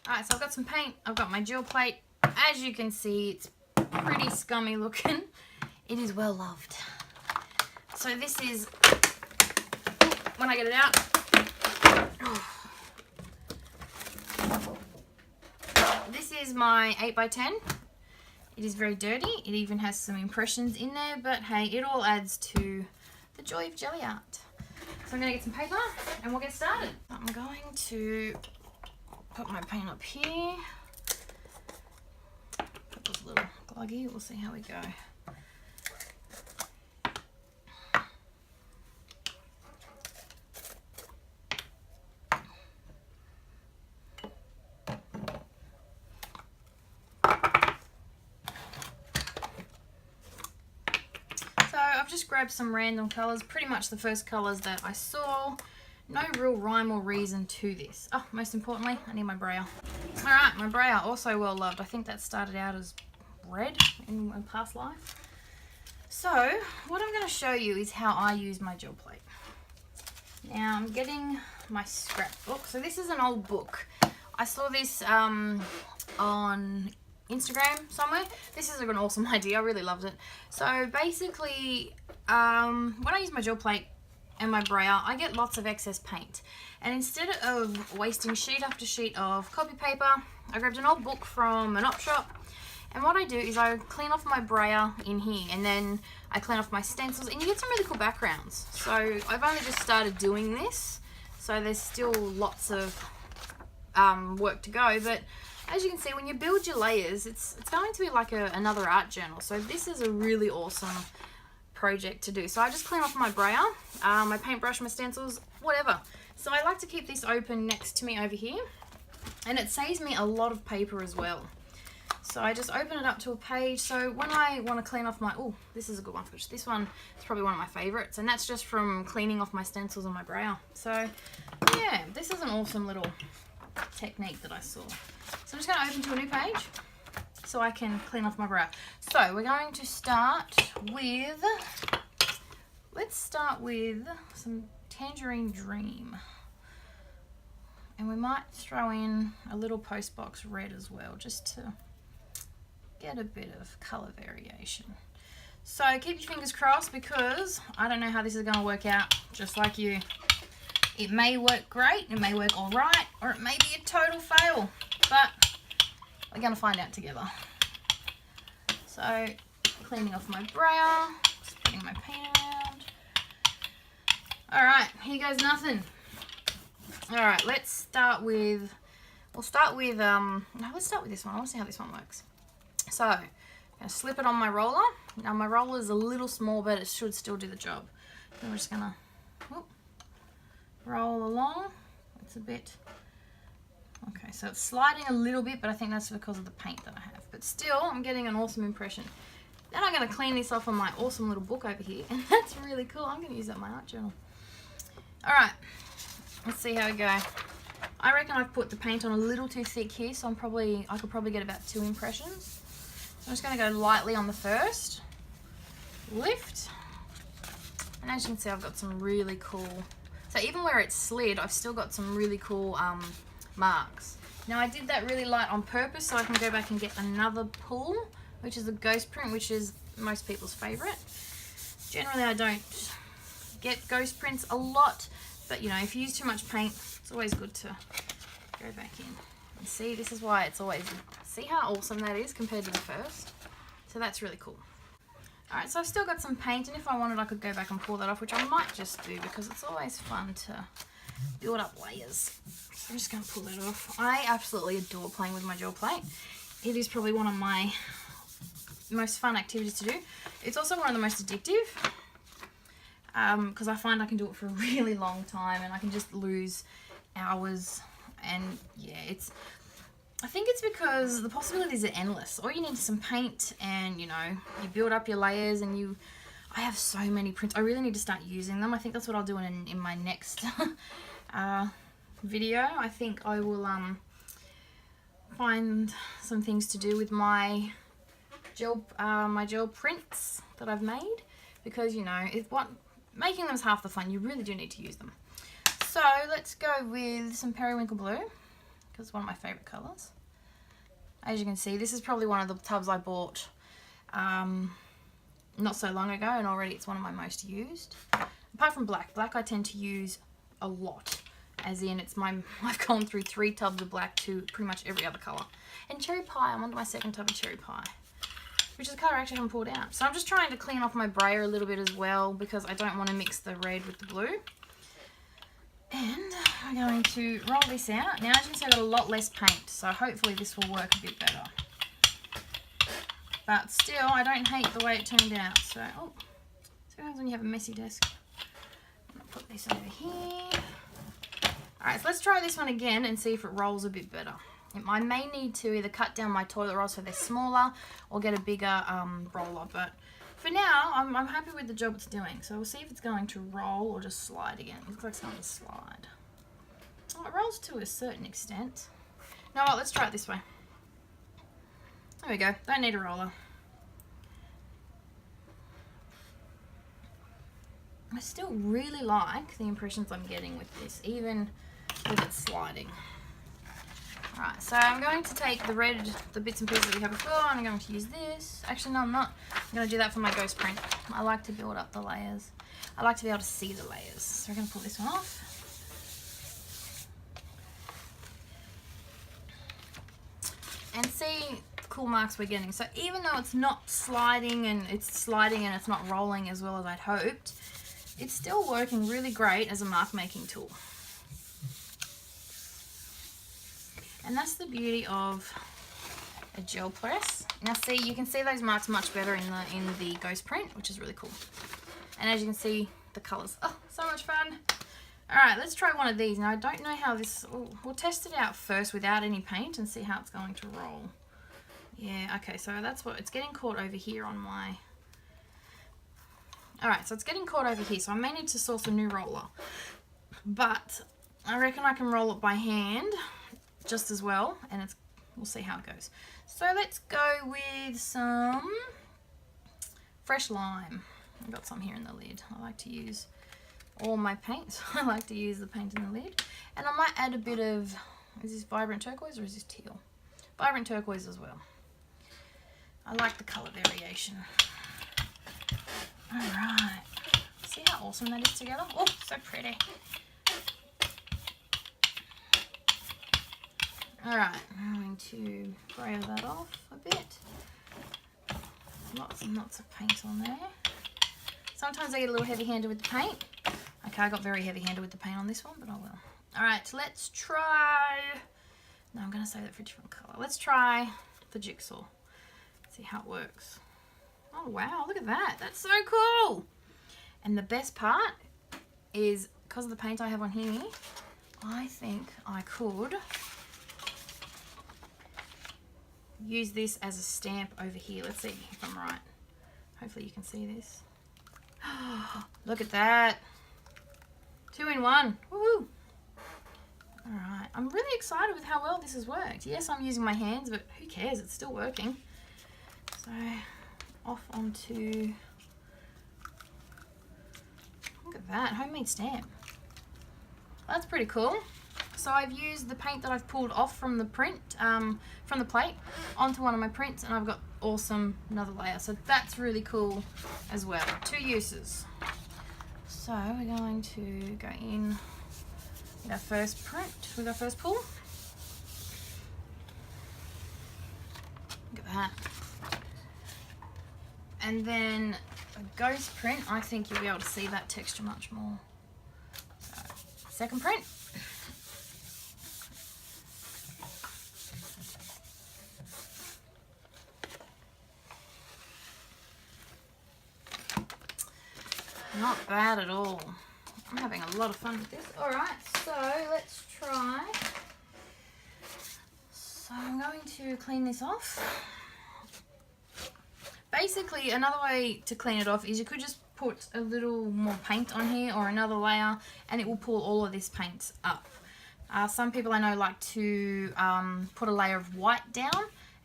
Alright, so I've got some paint. I've got my gel plate. As you can see, it's pretty scummy looking. It is well loved. So this is, when I get it out, this is my 8x10. It is very dirty. It even has some impressions in there, but hey, it all adds to the joy of jelly art. So I'm going to get some paper and we'll get started. I'm going to put my paint up here. Put this little gluggy. We'll see how we go. I've just grabbed some random colours, pretty much the first colours that I saw. No real rhyme or reason to this. Oh, most importantly, I need my brayer. Alright, my brayer, also well loved. I think that started out as red in my past life. So, what I'm going to show you is how I use my gel plate. Now, I'm getting my scrapbook. So this is an old book. I saw this on Instagram somewhere. This is an awesome idea. I really loved it. So basically, when I use my gel plate and my brayer, I get lots of excess paint. And instead of wasting sheet after sheet of copy paper, I grabbed an old book from an op shop. And what I do is I clean off my brayer in here, and then I clean off my stencils, and you get some really cool backgrounds. So I've only just started doing this, so there's still lots of work to go, but as you can see, when you build your layers, it's going to be like another art journal. So this is a really awesome project to do. So I just clean off my brayer, my paintbrush, my stencils, whatever. So I like to keep this open next to me over here, and it saves me a lot of paper as well. So I just open it up to a page. So when I want to clean off my, oh, this is a good one, which this one is probably one of my favorites, and that's just from cleaning off my stencils on my brayer. So yeah, this is an awesome little technique that I saw. So I'm just going to open to a new page so I can clean off my brayer. So we're going to start with, let's start with some Tangerine Dream. And we might throw in a little postbox red as well, just to get a bit of colour variation. So keep your fingers crossed, because I don't know how this is going to work out, just like you. It may work great, it may work alright, or it may be a total fail, but we're going to find out together. So, cleaning off my brayer, spreading my paint around. Alright, here goes nothing. Alright, let's start with, let's start with this one. I want to see how this one works. So, I'm going to slip it on my roller. Now my roller is a little small, but it should still do the job. So we're just going to roll along. It's a bit, okay, so it's sliding a little bit, but I think that's because of the paint that I have. But still, I'm getting an awesome impression. Then I'm going to clean this off on my awesome little book over here, and that's really cool. I'm going to use that in my art journal. Alright, let's see how we go. I reckon I've put the paint on a little too thick here, so I could probably get about 2 impressions. I'm just going to go lightly on the first. Lift. And as you can see, I've got some really cool, so even where it's slid, I've still got some really cool marks. Now I did that really light on purpose so I can go back and get another pull, which is a ghost print, which is most people's favourite. Generally I don't get ghost prints a lot, but you know, if you use too much paint, it's always good to go back in. And see, this is why it's always, see how awesome that is compared to the first? So that's really cool. Alright, so I've still got some paint, and if I wanted I could go back and pull that off, which I might just do because it's always fun to build up layers. So I'm just going to pull that off. I absolutely adore playing with my gel plate. It is probably one of my most fun activities to do. It's also one of the most addictive, because I find I can do it for a really long time and I can just lose hours, and yeah, I think it's because the possibilities are endless. All you need is some paint, and you know, you build up your layers, and I have so many prints. I really need to start using them. I think that's what I'll do in my next video. I think I will find some things to do with my gel prints that I've made, because you know, making them is half the fun. You really do need to use them. So let's go with some periwinkle blue. because it's one of my favorite colors. As you can see, this is probably one of the tubs I bought not so long ago, and already it's one of my most used. Apart from black. Black I tend to use a lot. As in, I've gone through 3 tubs of black to pretty much every other colour. And cherry pie, I'm on to my second tub of cherry pie, which is the colour I actually haven't pulled out. So I'm just trying to clean off my brayer a little bit as well, because I don't want to mix the red with the blue. And I'm going to roll this out. Now, as you can see, I've got a lot less paint, so hopefully this will work a bit better. But still, I don't hate the way it turned out. So, oh, see what happens when you have a messy desk. I'm going to put this over here. Alright, so let's try this one again and see if it rolls a bit better. I may need to either cut down my toilet rolls so they're smaller or get a bigger roller, but for now, I'm happy with the job it's doing. So we'll see if it's going to roll or just slide again. It looks like it's going to slide. Oh, it rolls to a certain extent. Now what, let's try it this way. There we go, don't need a roller. I still really like the impressions I'm getting with this, even with it sliding. Alright, so I'm going to take the bits and pieces that we had before, and I'm going to use this. Actually, no, I'm not. I'm going to do that for my ghost print. I like to build up the layers. I like to be able to see the layers. So we're going to pull this one off. And see the cool marks we're getting. So even though it's not sliding and it's not rolling as well as I'd hoped, it's still working really great as a mark making tool. And that's the beauty of a gel press. Now see, you can see those marks much better in the ghost print, which is really cool. And as you can see, the colours. Oh, so much fun. Alright, let's try one of these. Now I don't know how this, we'll test it out first without any paint and see how it's going to roll. Yeah, okay, so that's what, it's getting caught over here on my, alright, so it's getting caught over here, so I may need to source a new roller. But I reckon I can roll it by hand just as well, and we'll see how it goes. So let's go with some fresh lime. I've got some here in the lid. I like to use all my paints. I like to use the paint in the lid. And I might add a bit of, is this vibrant turquoise or is this teal? Vibrant turquoise as well. I like the colour variation. Alright. See how awesome that is together? Oh, so pretty. Alright, I'm going to brayer that off a bit. Lots and lots of paint on there. Sometimes I get a little heavy-handed with the paint. Okay, I got very heavy-handed with the paint on this one, but I will. Alright, let's try... No, I'm going to save that for a different colour. Let's try the jigsaw. See how it works. Oh, wow, look at that. That's so cool. And the best part is, because of the paint I have on here, I think I could use this as a stamp over here. Let's see if I'm right. Hopefully you can see this. Look at that. 2 in 1. Woohoo! Alright, I'm really excited with how well this has worked. Yes, I'm using my hands, but who cares? It's still working. So, off onto... Look at that, homemade stamp. That's pretty cool. So I've used the paint that I've pulled off from the print, from the plate, onto one of my prints, and I've got awesome another layer. So that's really cool as well. 2 uses. So we're going to go in with our first print, with our first pull. Look at that. And then a ghost print, I think you'll be able to see that texture much more. So, second print. Not bad at all. I'm having a lot of fun with this. Alright, so let's try. So I'm going to clean this off. Basically, another way to clean it off is you could just put a little more paint on here or another layer, and it will pull all of this paint up. Some people I know like to put a layer of white down,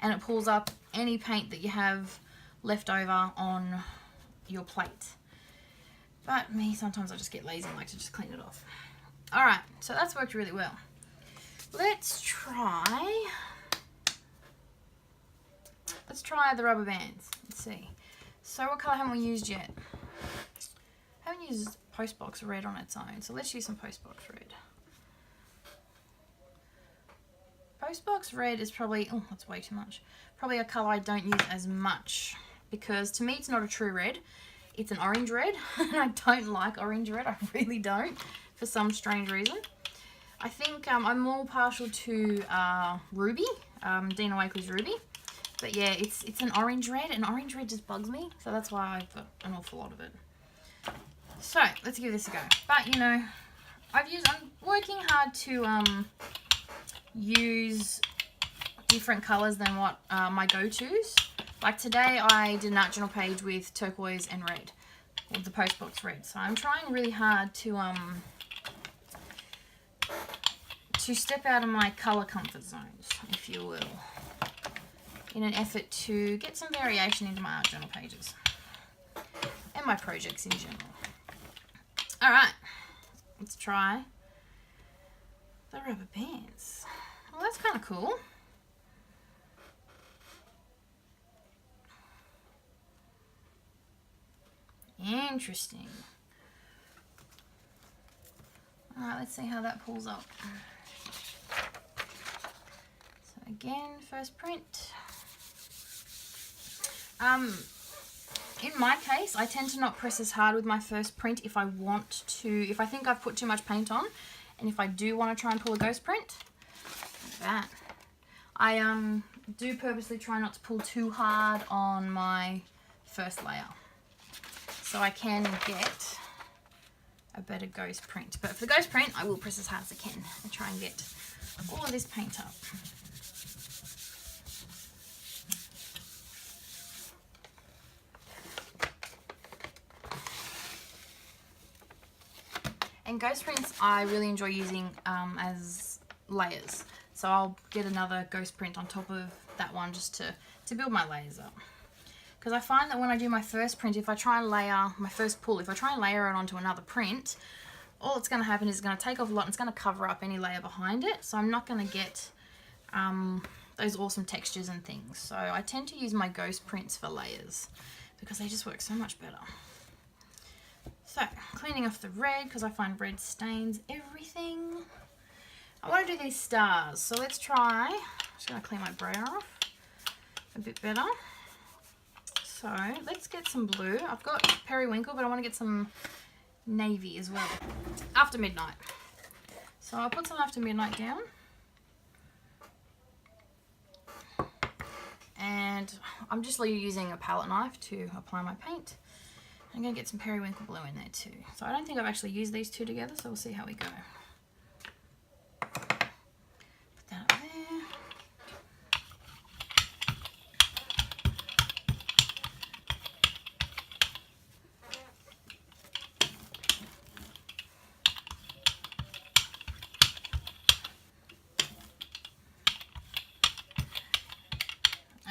and it pulls up any paint that you have left over on your plate. But me, sometimes I just get lazy and like to just clean it off. Alright, so that's worked really well. Let's try the rubber bands. Let's see. So what colour haven't we used yet? Haven't used Postbox Red on its own, so let's use some Postbox Red. Postbox Red is probably, oh, that's way too much. Probably a colour I don't use as much because to me it's not a true red. It's an orange red, and I don't like orange red. I really don't, for some strange reason. I think I'm more partial to Ruby, Dina Wakley's Ruby. But yeah, it's an orange red, and orange red just bugs me. So that's why I've got an awful lot of it. So let's give this a go. But you know, I'm working hard to use different colours than what my go-tos. Like today I did an art journal page with turquoise and red, or the Postbox Red. So I'm trying really hard to step out of my colour comfort zones, if you will, in an effort to get some variation into my art journal pages and my projects in general. Alright, let's try the rubber bands. Well, that's kind of cool. Interesting. Alright, let's see how that pulls up. So again, first print. In my case, I tend to not press as hard with my first print if I think I've put too much paint on, and if I do want to try and pull a ghost print, like that. I do purposely try not to pull too hard on my first layer, so I can get a better ghost print. But for the ghost print, I will press as hard as I can and try and get all of this paint up. And ghost prints I really enjoy using as layers. So I'll get another ghost print on top of that one just to build my layers up. Because I find that when I do my first print, if I try and layer my first pull, if I try and layer it onto another print, all that's going to happen is it's going to take off a lot and it's going to cover up any layer behind it. So I'm not going to get those awesome textures and things. So I tend to use my ghost prints for layers because they just work so much better. So, cleaning off the red because I find red stains everything. I want to do these stars, so let's try. I'm just going to clean my brayer off a bit better. So, let's get some blue. I've got periwinkle, but I want to get some navy as well. After Midnight. So, I'll put some After Midnight down. And I'm just using a palette knife to apply my paint. I'm going to get some periwinkle blue in there too. So I don't think I've actually used these two together, so we'll see how we go. Put that up there.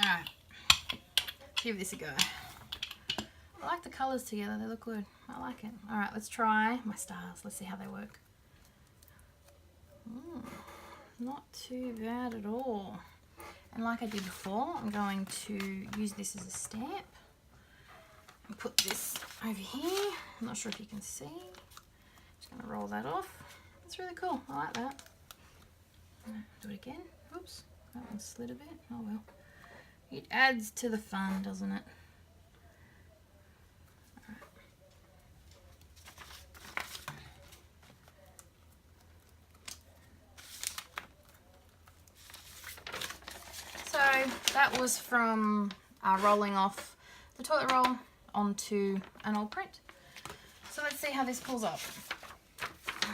Alright, give this a go. I like the colours together, they look good. I like it. Alright, let's try my stars. Let's see how they work. Not too bad at all. And like I did before, I'm going to use this as a stamp. And put this over here. I'm not sure if you can see. Just going to roll that off. That's really cool. I like that. Do it again. Oops, that one slid a bit. Oh well. It adds to the fun, doesn't it? So that was from rolling off the toilet roll onto an old print. So let's see how this pulls up.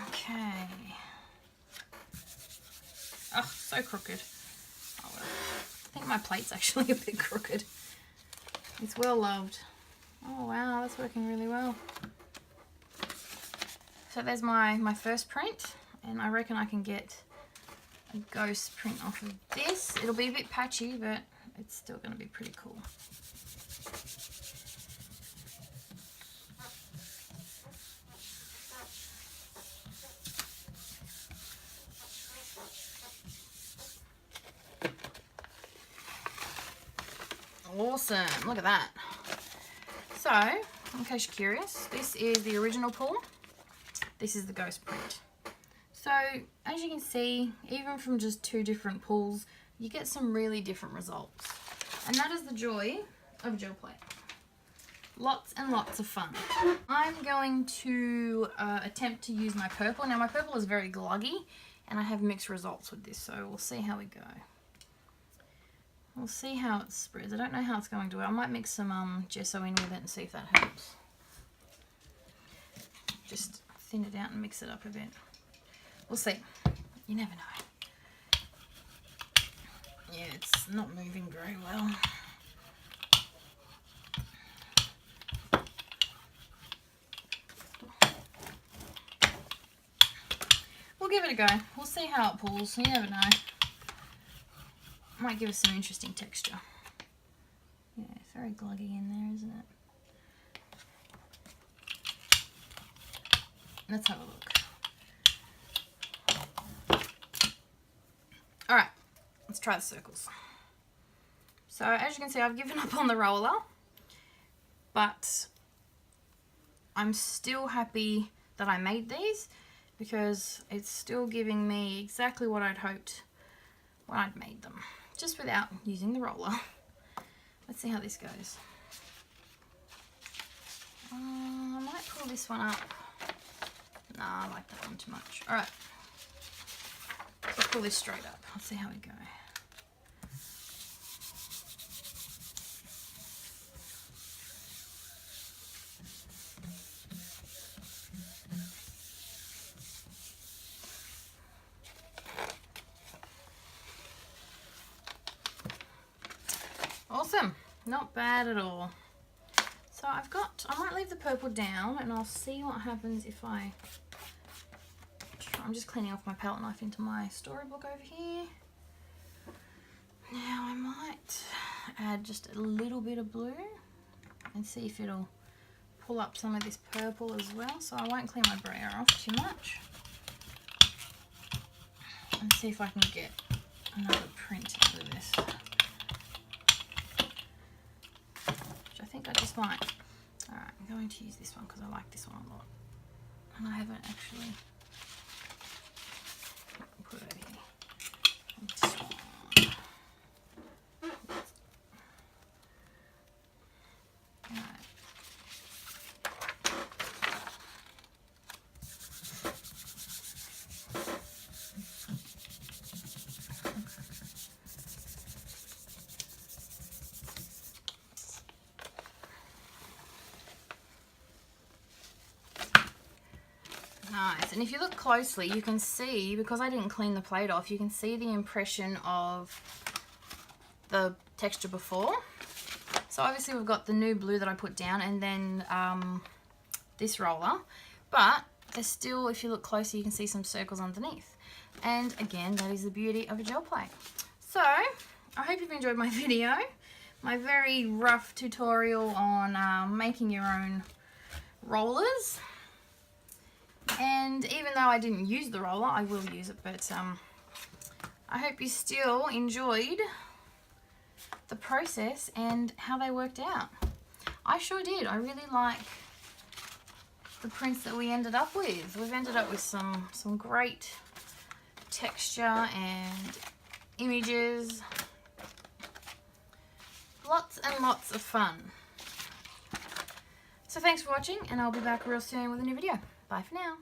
Okay. Oh, so crooked. Oh well. I think my plate's actually a bit crooked. It's well loved. Oh wow, that's working really well. So there's my first print, and I reckon I can get a ghost print off of this. It'll be a bit patchy, but it's still going to be pretty cool. Awesome, look at that. So, in case you're curious, this is the original pull. This is the ghost print. So, as you can see, even from just 2 different pulls, you get some really different results. And that is the joy of gel plate. Lots and lots of fun. I'm going to attempt to use my purple. Now my purple is very gluggy and I have mixed results with this, so we'll see how we go. We'll see how it spreads. I don't know how it's going to work. I might mix some gesso in with it and see if that helps. Just thin it out and mix it up a bit. We'll see. You never know. Yeah, it's not moving very well. We'll give it a go. We'll see how it pulls. You never know. Might give us some interesting texture. Yeah, it's very gluggy in there, isn't it? Let's have a look. Alright, let's try the circles. So as you can see, I've given up on the roller, but I'm still happy that I made these because it's still giving me exactly what I'd hoped when I'd made them, just without using the roller. Let's see how this goes. I might pull this one up. Nah, I like that one too much. Alright, let's pull this straight up. Let's see how we go. Awesome, not bad at all. So I might leave the purple down and I'll see what happens if I'm just cleaning off my palette knife into my storybook over here. Now I might add just a little bit of blue and see if it'll pull up some of this purple as well. So I won't clean my brayer off too much. And see if I can get another print out of this. I think I just might. Alright, I'm going to use this one because I like this one a lot. And I haven't actually put it over here. This one. Alright. Nice, and if you look closely you can see, because I didn't clean the plate off, you can see the impression of the texture before. So obviously we've got the new blue that I put down and then this roller, but there's still, if you look closer, you can see some circles underneath. And again, that is the beauty of a gel plate. So I hope you've enjoyed my video, my very rough tutorial on making your own rollers. And even though I didn't use the roller, I will use it, but I hope you still enjoyed the process and how they worked out. I sure did. I really like the prints that we ended up with. We've ended up with some great texture and images. Lots and lots of fun. So thanks for watching, and I'll be back real soon with a new video. Bye for now.